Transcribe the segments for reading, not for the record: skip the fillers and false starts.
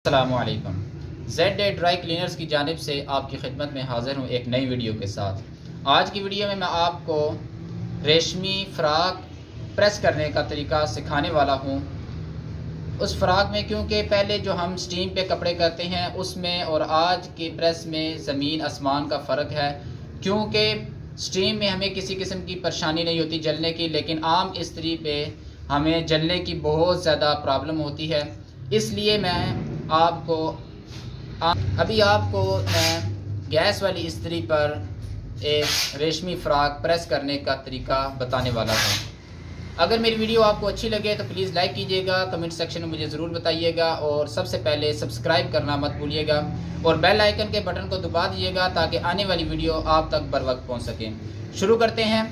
अस्सलामुअलैकुम। ZA dry cleaners की जानिब से आपकी खिदमत में हाज़िर हूँ एक नई वीडियो के साथ। आज की वीडियो में मैं आपको रेशमी फ़्राक प्रेस करने का तरीका सिखाने वाला हूँ। उस फ़्राक में क्योंकि पहले जो हम स्टीम पे कपड़े करते हैं उसमें और आज के प्रेस में ज़मीन आसमान का फ़र्क है। क्योंकि स्टीम में हमें किसी किस्म की परेशानी नहीं होती जलने की, लेकिन आम इस्त्री पे हमें जलने की बहुत ज़्यादा प्रॉब्लम होती है। इसलिए मैं आपको मैं गैस वाली इस्त्री पर एक रेशमी फ़्राक प्रेस करने का तरीका बताने वाला हूँ। अगर मेरी वीडियो आपको अच्छी लगे तो प्लीज़ लाइक कीजिएगा, कमेंट सेक्शन में मुझे ज़रूर बताइएगा और सबसे पहले सब्सक्राइब करना मत भूलिएगा और बेल आइकन के बटन को दबा दीजिएगा ताकि आने वाली वीडियो आप तक बर वक्त पहुँच सकें। शुरू करते हैं,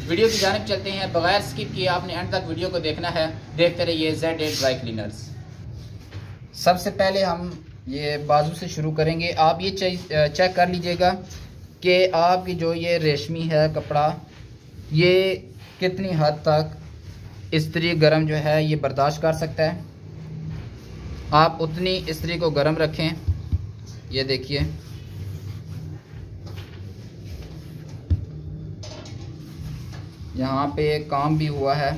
वीडियो की जानिब चलते हैं। बगैर स्किप किए आपने एंड तक वीडियो को देखना है। देखते रहिए ZA ड्राई क्लीनर्स। सबसे पहले हम ये बाजू से शुरू करेंगे। आप ये चेक कर लीजिएगा कि आपकी जो ये रेशमी है कपड़ा, ये कितनी हद तक इस्त्री गर्म जो है ये बर्दाश्त कर सकता है। आप उतनी इस्त्री को गर्म रखें। ये देखिए, यहाँ पे काम भी हुआ है।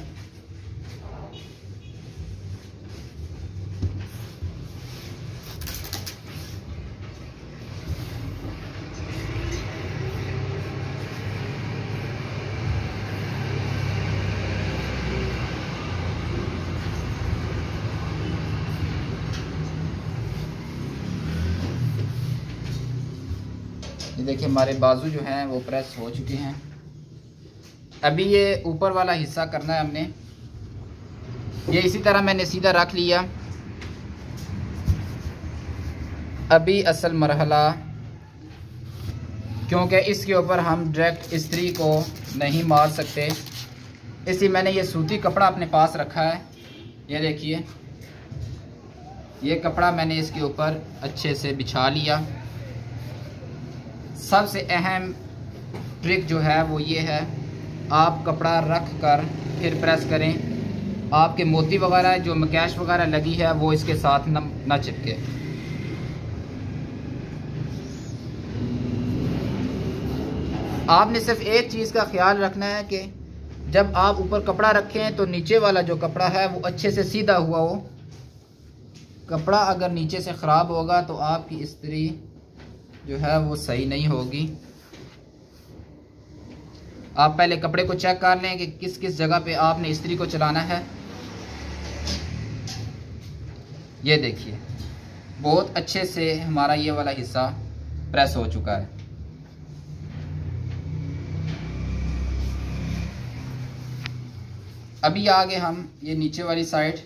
ये देखिए, हमारे बाजू जो हैं वो प्रेस हो चुके हैं। अभी ये ऊपर वाला हिस्सा करना है हमने। ये इसी तरह मैंने सीधा रख लिया। अभी असल मरहला, क्योंकि इसके ऊपर हम डायरेक्ट इस्त्री को नहीं मार सकते, इसलिए मैंने ये सूती कपड़ा अपने पास रखा है। ये देखिए, ये कपड़ा मैंने इसके ऊपर अच्छे से बिछा लिया। सबसे अहम ट्रिक जो है वो ये है, आप कपड़ा रख कर फिर प्रेस करें। आपके मोती वगैरह जो मकैश वगैरह लगी है वो इसके साथ न चिपके। आपने सिर्फ एक चीज़ का ख्याल रखना है कि जब आप ऊपर कपड़ा रखें तो नीचे वाला जो कपड़ा है वो अच्छे से सीधा हुआ हो। कपड़ा अगर नीचे से ख़राब होगा तो आपकी इस्त्री जो है वो सही नहीं होगी। आप पहले कपड़े को चेक कर लें कि किस किस जगह पे आपने इस्त्री को चलाना है। ये देखिए, बहुत अच्छे से हमारा ये वाला हिस्सा प्रेस हो चुका है। अभी आगे हम ये नीचे वाली साइड,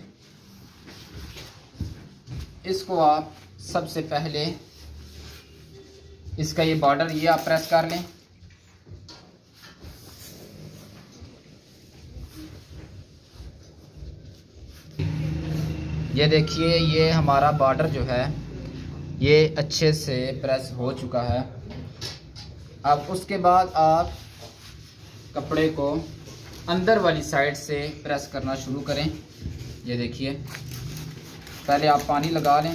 इसको आप सबसे पहले इसका ये बॉर्डर ये आप प्रेस कर लें। ये देखिए, ये हमारा बॉर्डर जो है ये अच्छे से प्रेस हो चुका है। अब उसके बाद आप कपड़े को अंदर वाली साइड से प्रेस करना शुरू करें। ये देखिए, पहले आप पानी लगा लें।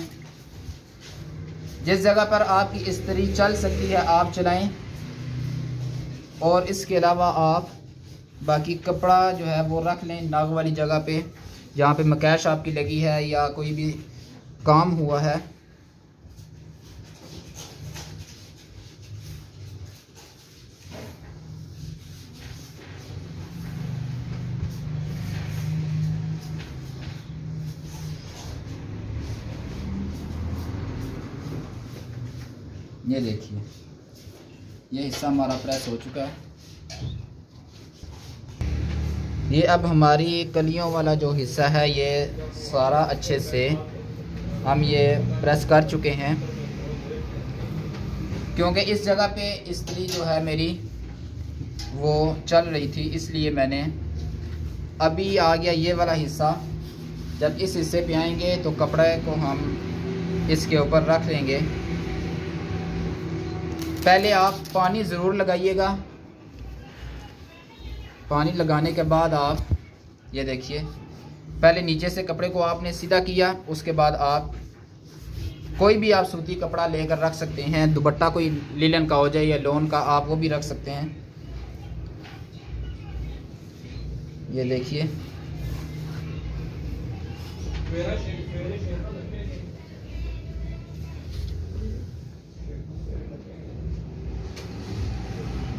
जिस जगह पर आपकी इस्त्री चल सकती है आप चलाएं, और इसके अलावा आप बाकी कपड़ा जो है वो रख लें नाग वाली जगह पे जहाँ पे मकैश आपकी लगी है या कोई भी काम हुआ है। ये देखिए, ये हिस्सा हमारा प्रेस हो चुका है। ये अब हमारी कलियों वाला जो हिस्सा है ये सारा अच्छे से हम ये प्रेस कर चुके हैं। क्योंकि इस जगह पे इस्त्री जो है मेरी वो चल रही थी, इसलिए मैंने अभी आ गया ये वाला हिस्सा। जब इस हिस्से पे आएंगे तो कपड़े को हम इसके ऊपर रख लेंगे। पहले आप पानी ज़रूर लगाइएगा। पानी लगाने के बाद आप ये देखिए, पहले नीचे से कपड़े को आपने सीधा किया, उसके बाद आप कोई भी आप सूती कपड़ा लेकर रख सकते हैं, दुपट्टा कोई लिलन का हो जाए या लोन का, आप वो भी रख सकते हैं। ये देखिए,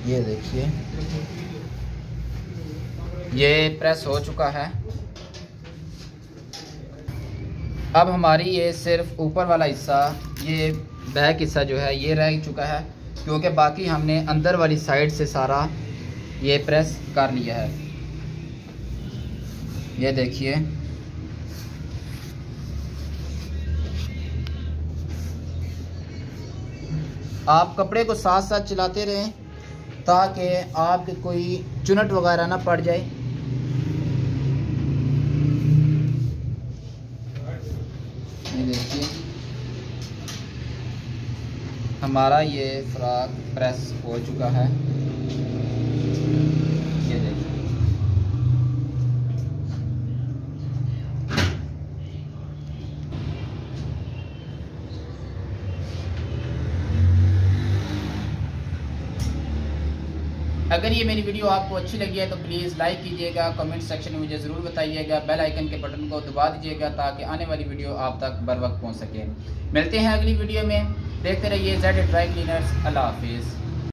ये देखिए, ये प्रेस हो चुका है। अब हमारी ये सिर्फ ऊपर वाला हिस्सा, ये बैक हिस्सा जो है ये रह चुका है, क्योंकि बाकी हमने अंदर वाली साइड से सारा ये प्रेस कर लिया है। ये देखिए, आप कपड़े को साथ साथ चलाते रहें ताकि आपके कोई चुनट वगैरह ना पड़ जाए। ये देखिए, हमारा ये फ्रॉक प्रेस हो चुका है। ये देखिए, अगर ये मेरी वीडियो आपको अच्छी लगी है तो प्लीज़ लाइक कीजिएगा, कमेंट सेक्शन में मुझे ज़रूर बताइएगा, बेल आइकन के बटन को दबा दीजिएगा ताकि आने वाली वीडियो आप तक बर वक्त पहुँच सके। मिलते हैं अगली वीडियो में, देखते रहिए ज़ेड ड्राई क्लीनर्स। अल्लाह हाफिज़।